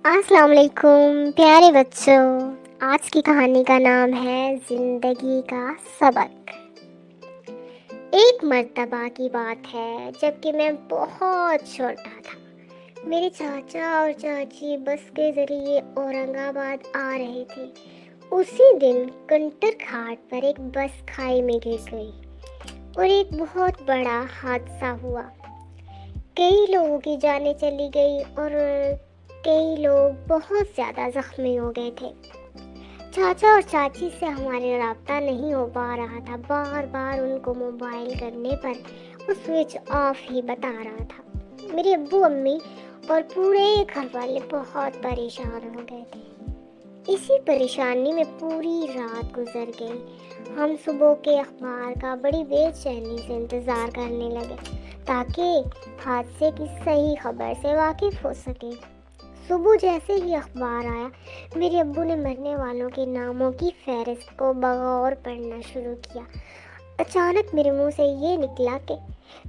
अस्सलाम वालेकुम प्यारे बच्चों। आज की कहानी का नाम है जिंदगी का सबक। एक मर्तबा की बात है जबकि मैं बहुत छोटा था। मेरे चाचा और चाची बस के जरिए औरंगाबाद आ रहे थे। उसी दिन कंटर घाट पर एक बस खाई में गिर गई और एक बहुत बड़ा हादसा हुआ। कई लोगों की जानें चली गई और कई लोग बहुत ज़्यादा जख्मी हो गए थे। चाचा और चाची से हमारे राब्ता नहीं हो पा रहा था। बार बार उनको मोबाइल करने पर वो स्विच ऑफ ही बता रहा था। मेरे अब्बू अम्मी और पूरे घर वाले बहुत परेशान हो गए थे। इसी परेशानी में पूरी रात गुजर गई। हम सुबह के अखबार का बड़ी बेचैनी से इंतज़ार करने लगे ताकि हादसे की सही खबर से वाकिफ हो सके। सुबह जैसे ही अखबार आया, मेरे अब्बू ने मरने वालों के नामों की फहरिस्त को बगौर पढ़ना शुरू किया। अचानक मेरे मुंह से ये निकला कि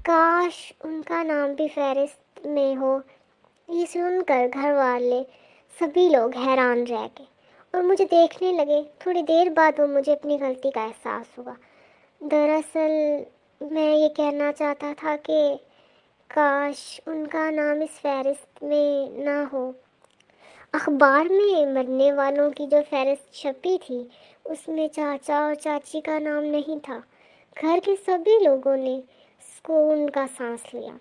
काश उनका नाम भी फहरिस्त में हो। ये सुनकर घर वाले सभी लोग हैरान रह गए और मुझे देखने लगे। थोड़ी देर बाद वो मुझे अपनी गलती का एहसास हुआ। दरअसल मैं ये कहना चाहता था कि काश उनका नाम इस फहरिस्त में ना हो। अखबार में मरने वालों की जो फहरिस्त छपी थी उसमें चाचा और चाची का नाम नहीं था। घर के सभी लोगों ने सुकून का सांस लिया।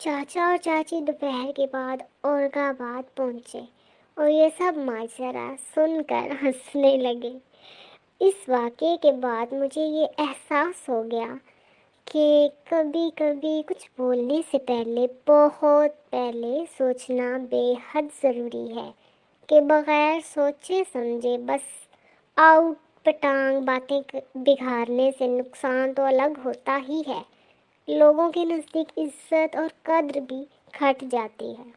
चाचा और चाची दोपहर के बाद औरंगाबाद पहुंचे और ये सब माजरा सुनकर हंसने लगे। इस वाक़े के बाद मुझे ये एहसास हो गया कि कभी कभी कुछ बोलने से पहले, बहुत पहले सोचना बेहद ज़रूरी है कि बग़ैर सोचे समझे बस आउट पटांग बातें बिगाड़ने से नुकसान तो अलग होता ही है, लोगों के नज़दीक इज्जत और कद्र भी घट जाती है।